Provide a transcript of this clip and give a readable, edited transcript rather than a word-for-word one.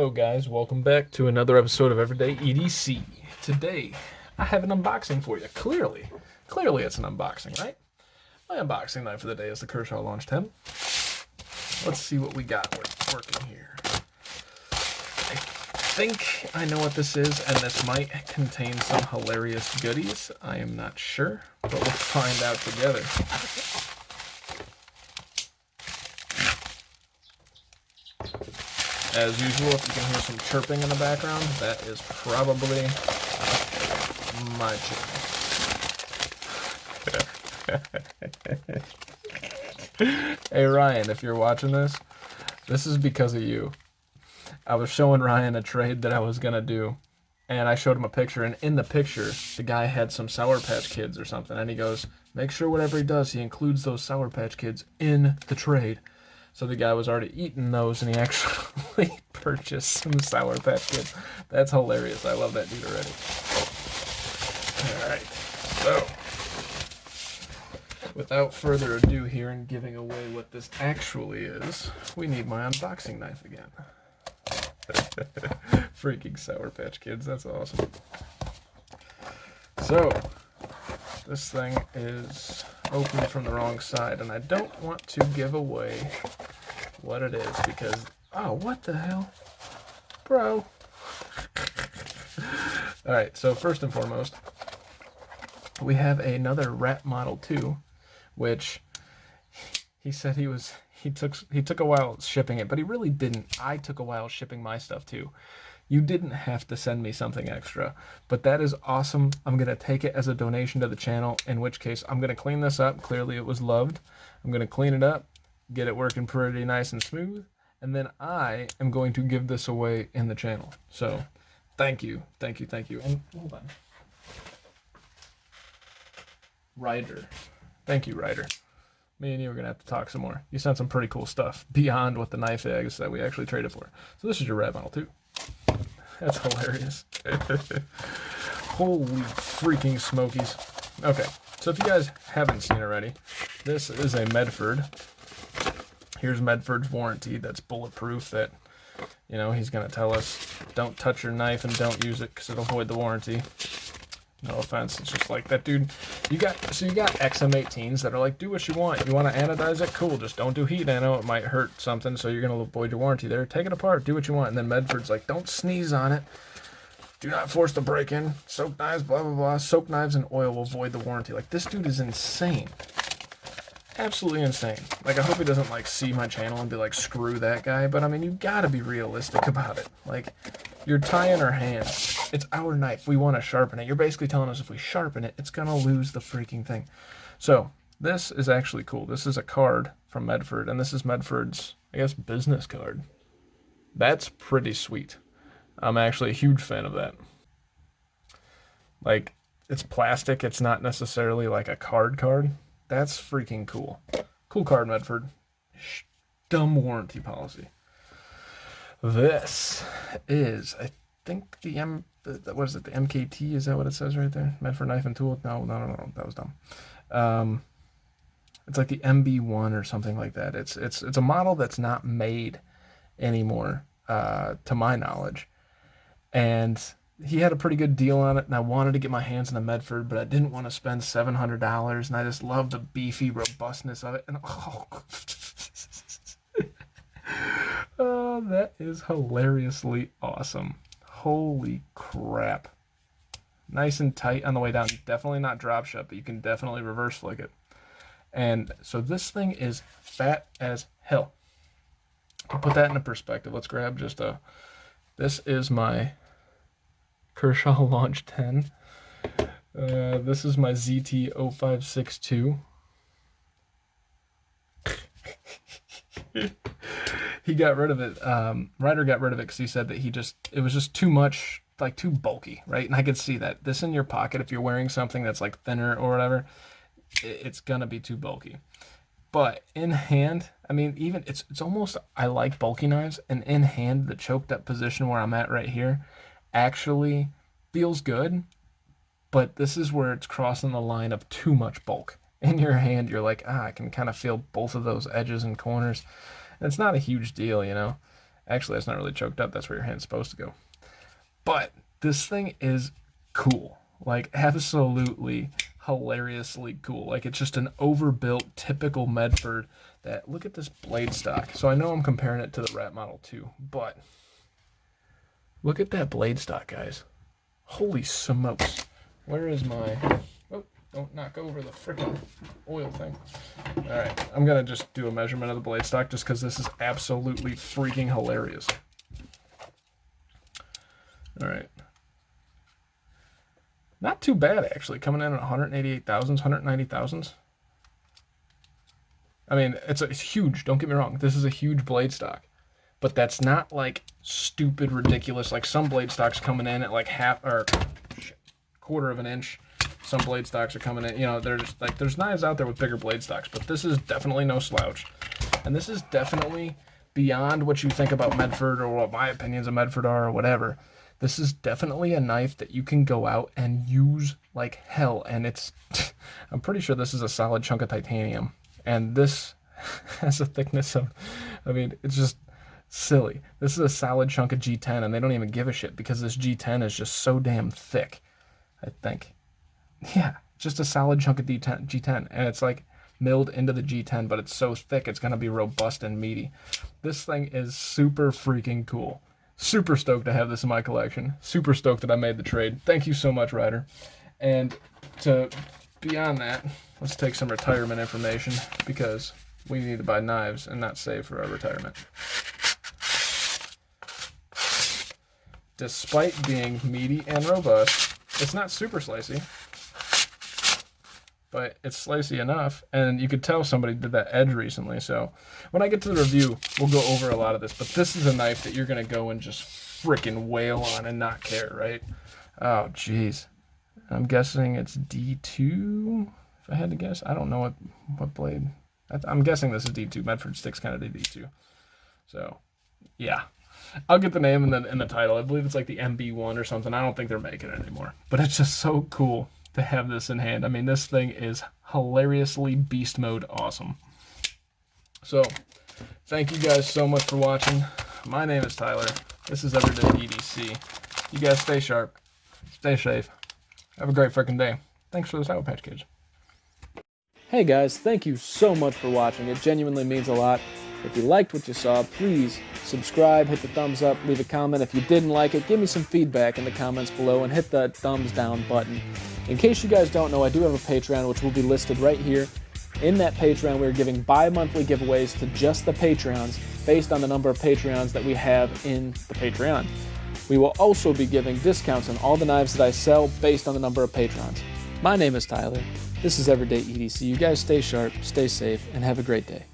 Hello guys, welcome back to another episode of Everyday EDC. Today, I have an unboxing for you. Clearly it's an unboxing, right? My unboxing knife for the day is the Kershaw Launch 10. Let's see what we got working here. I think I know what this is, and this might contain some hilarious goodies. I am not sure, but we'll find out together. As usual, if you can hear some chirping in the background, that is probably my chicken. Hey Ryan, if you're watching this is because of you. I was showing Ryan a trade that I was gonna do, and I showed him a picture, and in the picture, the guy had some Sour Patch Kids or something, and he goes, make sure whatever he does, he includes those Sour Patch Kids in the trade. So the guy was already eating those, and he actually purchased some Sour Patch Kids. That's hilarious. I love that dude already. Alright, so without further ado here and giving away what this actually is, we need my unboxing knife again. Freaking Sour Patch Kids, that's awesome. So, this thing is open from the wrong side, and I don't want to give away what it is because, oh, what the hell? Bro. Alright, so first and foremost, we have another Rat Model 2, which he said he took a while shipping it, but he really didn't. I took a while shipping my stuff too. You didn't have to send me something extra, but that is awesome. I'm going to take it as a donation to the channel, in which case I'm going to clean this up. Clearly it was loved. I'm going to clean it up, get it working pretty nice and smooth, and then I am going to give this away in the channel. So thank you. And hold on. Ryder. Thank you, Ryder. Me and you are going to have to talk some more. You sent some pretty cool stuff beyond what the knife is that we actually traded for. So this is your Rat Model 2. That's hilarious. Holy freaking smokies. Okay, so if you guys haven't seen already, this is a Medford. Here's Medford's warranty that's bulletproof, that, you know, he's going to tell us don't touch your knife and don't use it because it'll void the warranty. No offense, it's just like that, dude. You got XM18s that are like, do what you want. You want to anodize it? Cool, just don't do heat nano. It might hurt something, so you're going to void your warranty there. Take it apart, do what you want. And then Medford's like, don't sneeze on it. Do not force the break-in. Soak knives, blah, blah, blah. Soak knives and oil will void the warranty. Like, this dude is insane. Absolutely insane. Like, I hope he doesn't, like, see my channel and be like, screw that guy. But, I mean, you gotta be realistic about it. Like, you're tying our hands. It's our knife. We want to sharpen it. You're basically telling us if we sharpen it, it's going to lose the freaking thing. So, this is actually cool. This is a card from Medford, and this is Medford's, I guess, business card. That's pretty sweet. I'm actually a huge fan of that. Like, it's plastic. It's not necessarily like a card. That's freaking cool. Cool card, Medford. Dumb warranty policy. This is, I think, what is it, the MKT? Is that what it says right there? Medford Knife and Tool? No, that was dumb. It's like the MB1 or something like that. It's a model that's not made anymore, to my knowledge. And he had a pretty good deal on it, and I wanted to get my hands on the Medford, but I didn't want to spend $700, and I just love the beefy robustness of it. And oh, oh, that is hilariously awesome. Holy crap. Nice and tight on the way down. Definitely not drop shut, but you can definitely reverse flick it. And so this thing is fat as hell. To put that into perspective, let's grab just a... This is my Kershaw Launch 10. This is my ZT0562. He got rid of it. Ryder got rid of it because he said that it was just too much, like too bulky, right? And I could see that. This in your pocket, if you're wearing something that's like thinner or whatever, it's gonna be too bulky. But in hand, I mean, even it's almost, I like bulky knives, and in hand, the choked up position where I'm at right here actually feels good. But this is where it's crossing the line of too much bulk. In your hand, you're like, I can kind of feel both of those edges and corners. And it's not a huge deal, you know. Actually, that's not really choked up. That's where your hand's supposed to go. But this thing is cool. Like, absolutely hilariously cool. Like, it's just an overbuilt, typical Medford that, look at this blade stock. So I know I'm comparing it to the Rat Model 2, but look at that blade stock, guys. Holy smokes. Where is my... Oh, don't knock over the freaking oil thing. All right, I'm going to just do a measurement of the blade stock just because this is absolutely freaking hilarious. All right. Not too bad, actually, coming in at 188 thousandths, 190 thousandths. I mean, it's huge, don't get me wrong. This is a huge blade stock. But that's not, like, stupid, ridiculous. Like, some blade stocks coming in at, like, quarter of an inch. Some blade stocks are coming in, you know, they're just, like, there's knives out there with bigger blade stocks. But this is definitely no slouch. And this is definitely beyond what you think about Medford or what my opinions of Medford are or whatever. This is definitely a knife that you can go out and use like hell. And it's, I'm pretty sure this is a solid chunk of titanium. And this has a thickness of, I mean, it's just silly. This is a solid chunk of G10 and they don't even give a shit because this G10 is just so damn thick, I think. Yeah, just a solid chunk of G10. And it's like milled into the G10, but it's so thick it's going to be robust and meaty. This thing is super freaking cool. Super stoked to have this in my collection. Super stoked that I made the trade. Thank you so much, Ryder. And to beyond that, let's take some retirement information because we need to buy knives and not save for our retirement. Despite being meaty and robust, it's not super slicey, but it's slicey enough, and you could tell somebody did that edge recently. So when I get to the review, we'll go over a lot of this, but this is a knife that you're going to go and just freaking wail on and not care, right? Oh, jeez. I'm guessing it's D2, if I had to guess. I don't know what blade. I'm guessing this is D2. Medford sticks kind of to D2. So, yeah. I'll get the name in the title. I believe it's like the MB1 or something. I don't think they're making it anymore. But it's just so cool to have this in hand. I mean, this thing is hilariously beast mode awesome. So, thank you guys so much for watching. My name is Tyler. This is Everyday EDC. You guys stay sharp. Stay safe. Have a great freaking day. Thanks for the Sour Patch Kids. Hey guys, thank you so much for watching. It genuinely means a lot. If you liked what you saw, please subscribe, hit the thumbs up, leave a comment. If you didn't like it, give me some feedback in the comments below and hit the thumbs down button. In case you guys don't know, I do have a Patreon, which will be listed right here. In that Patreon, we're giving bi-monthly giveaways to just the Patreons based on the number of Patreons that we have in the Patreon. We will also be giving discounts on all the knives that I sell based on the number of patrons. My name is Tyler. This is Everyday EDC. You guys stay sharp, stay safe, and have a great day.